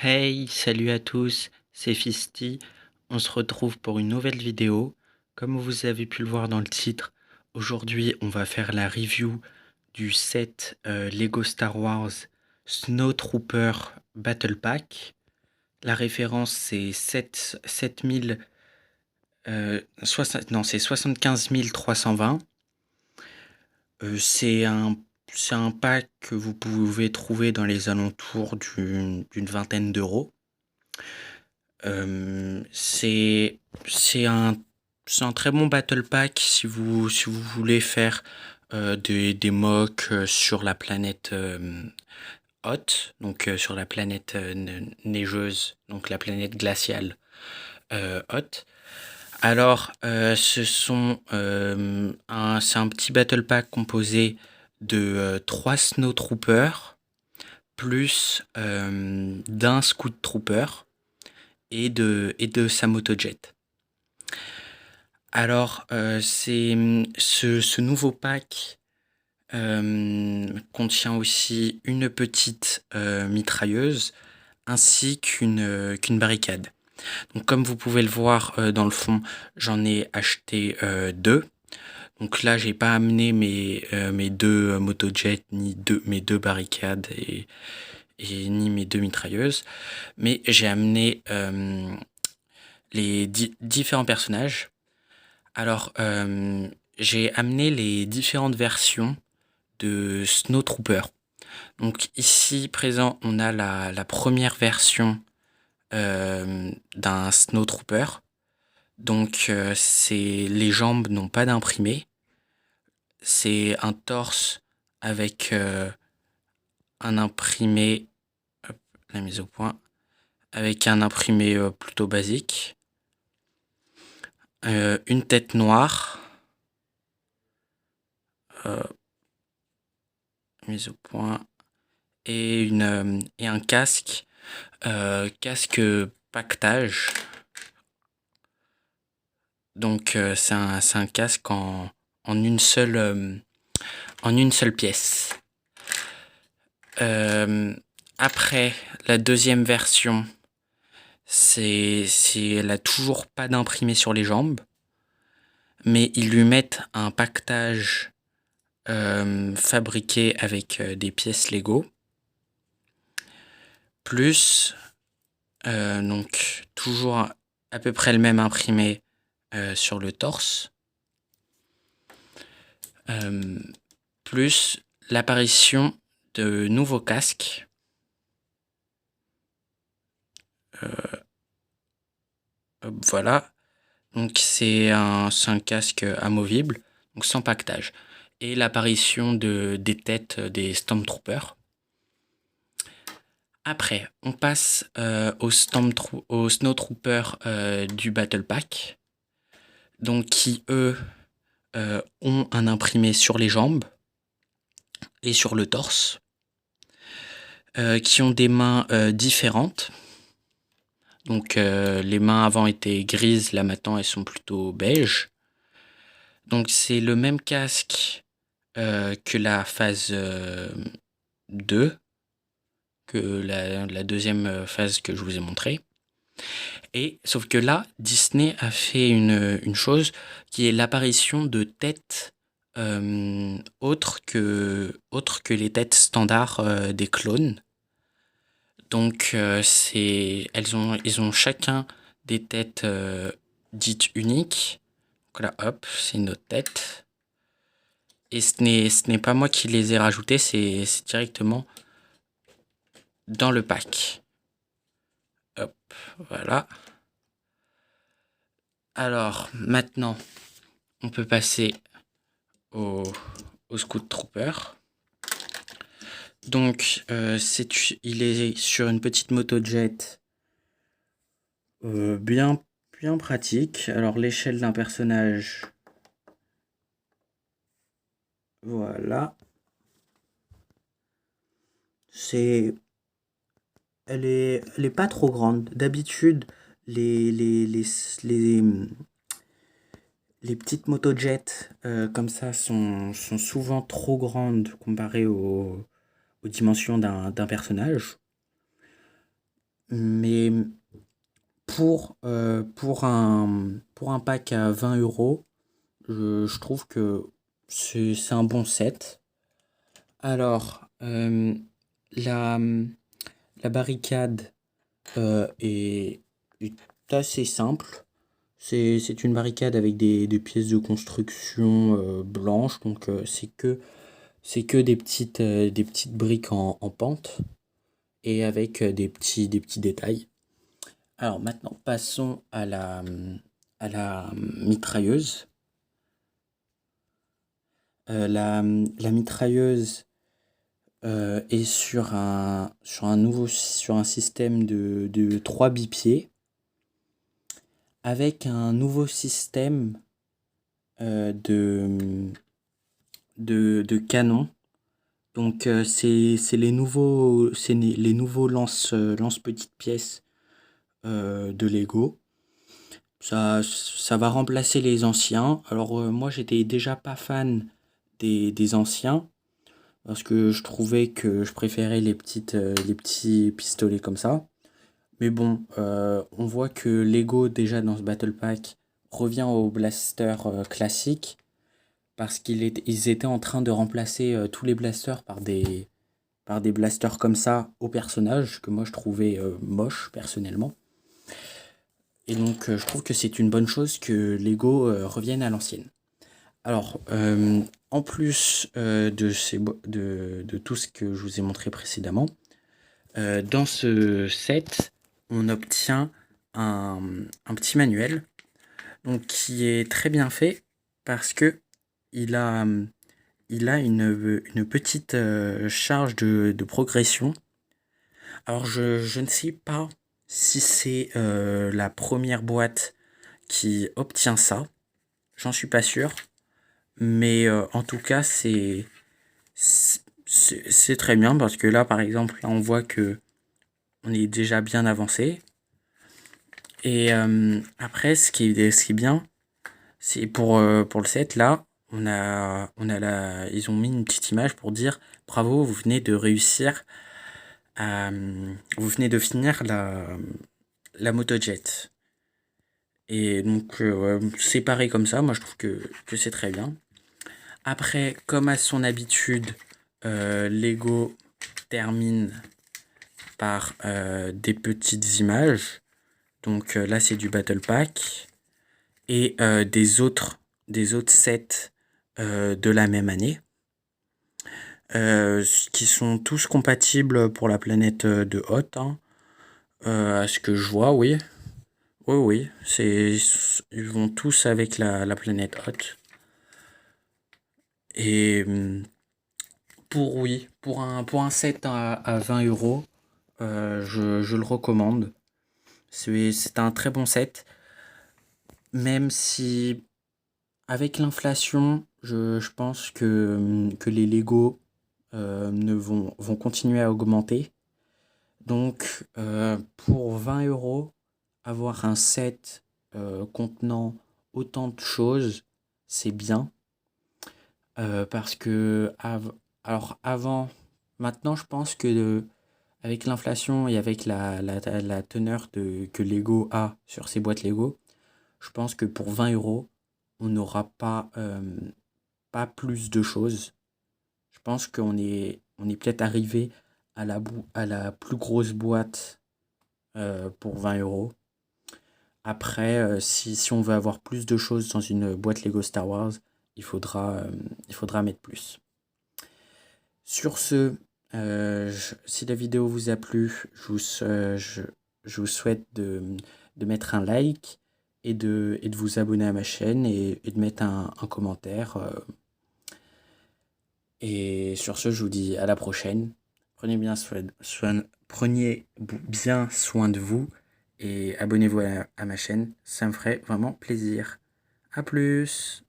Hey, salut à tous, c'est Fisty. On se retrouve pour une nouvelle vidéo. Comme vous avez pu le voir dans le titre, aujourd'hui on va faire la review du set Lego Star Wars Snowtrooper Battle Pack. La référence c'est 7000, non, c'est 75 320. C'est un pack que vous pouvez trouver dans les alentours d'une vingtaine d'euros. C'est c'est un c'est un très bon battle pack si vous voulez faire des mocks sur la planète Hoth, donc sur la planète neigeuse, donc la planète glaciale Hoth. Alors, c'est un petit battle pack composé de 3 Snowtroopers plus d'un Scout Trooper et de sa motojet. Alors, ce nouveau pack contient aussi une petite mitrailleuse ainsi qu'une barricade. Donc, comme vous pouvez le voir dans le fond, j'en ai acheté deux. Donc là, j'ai pas amené mes deux motojets ni mes deux barricades et ni mes deux mitrailleuses, mais j'ai amené les différents personnages. Alors, j'ai amené les différentes versions de Snowtrooper. Donc ici présent, on a la première version d'un Snowtrooper. Donc les jambes n'ont pas d'imprimé. C'est un torse avec un imprimé, hop, la mise au point, avec un imprimé plutôt basique. Une tête noire, euh, mise au point, et un casque, casque pactage. Donc c'est un casque en une seule pièce. Après, la deuxième version, elle a toujours pas d'imprimé sur les jambes, mais ils lui mettent un pactage fabriqué avec des pièces Lego, plus donc toujours à peu près le même imprimé sur le torse, plus l'apparition de nouveaux casques. Voilà, donc c'est un casque amovible, donc sans pactage, et l'apparition des têtes des Stormtroopers. Après, on passe aux Snowtroopers du Battle Pack, donc qui eux ont un imprimé sur les jambes et sur le torse, qui ont des mains différentes. Donc les mains avant étaient grises, là maintenant elles sont plutôt beige. Donc c'est le même casque que la phase 2, que la deuxième phase que je vous ai montrée. Et sauf que là, Disney a fait une chose qui est l'apparition de têtes autres que les têtes standards des clones. Donc ils ont chacun des têtes dites uniques. Donc là, hop, c'est une autre tête. Et ce n'est pas moi qui les ai rajoutés, c'est directement dans le pack. Hop, voilà. Alors, maintenant, on peut passer au Scout Trooper. Donc, il est sur une petite motojet bien pratique. Alors, l'échelle d'un personnage, voilà. Elle est pas trop grande. D'habitude, les, les, les, les, les petites motojets comme ça sont souvent trop grandes comparées aux dimensions d'un personnage. Mais pour un pack à 20 €, je trouve que c'est un bon set. Alors, la, la barricade est, est assez simple. C'est une barricade avec des pièces de construction blanches, donc c'est que des petites briques en pente et avec des petits détails. Alors maintenant, passons à la mitrailleuse. La mitrailleuse est sur un système de 3 bipieds avec un nouveau système de, de canon. Donc c'est les nouveaux lance petites pièces de Lego. Ça va remplacer les anciens. Alors moi j'étais déjà pas fan des anciens parce que je trouvais que je préférais les petits pistolets comme ça. Mais bon, on voit que Lego déjà dans ce Battle Pack revient au blaster classique parce ils étaient en train de remplacer tous les blasters par des blasters comme ça aux personnages que moi je trouvais moche personnellement. Et donc je trouve que c'est une bonne chose que Lego revienne à l'ancienne. Alors, en plus de tout ce que je vous ai montré précédemment, dans ce set, on obtient un petit manuel donc, qui est très bien fait parce que il a, il a une petite charge de progression. Alors, je ne sais pas si c'est la première boîte qui obtient ça. J'en suis pas sûr. Mais en tout cas, c'est très bien parce que là, par exemple, là, on voit que on est déjà bien avancé. Et après, ce qui est bien, c'est pour le set, là, ils ont mis une petite image pour dire bravo, vous venez de réussir vous venez de finir la motojet. Et donc, c'est pareil comme ça, moi je trouve que c'est très bien. Après, comme à son habitude, Lego termine par des petites images. Donc là, c'est du Battle Pack. Et des autres sets de la même année. Qui sont tous compatibles pour la planète de Hoth. Hein. À ce que je vois, oui. Oui, oui. Ils vont tous avec la planète Hoth. Et pour un set à 20 €, je le recommande. C'est un très bon set. Même si, avec l'inflation, je pense que les Lego vont continuer à augmenter. Donc, pour 20 €, avoir un set contenant autant de choses, c'est bien. Parce que, alors avant, maintenant, je pense que avec l'inflation et avec la teneur que Lego a sur ses boîtes Lego, je pense que pour 20 €, on n'aura pas plus de choses. Je pense on est peut-être arrivé à la plus grosse boîte pour 20 €. Après, si on veut avoir plus de choses dans une boîte Lego Star Wars, il faudra mettre plus. Sur ce, si la vidéo vous a plu, je vous souhaite de mettre un like et de vous abonner à ma chaîne et de mettre un commentaire. Et sur ce, je vous dis à la prochaine. Prenez bien soin de vous et abonnez-vous à ma chaîne. Ça me ferait vraiment plaisir. À plus!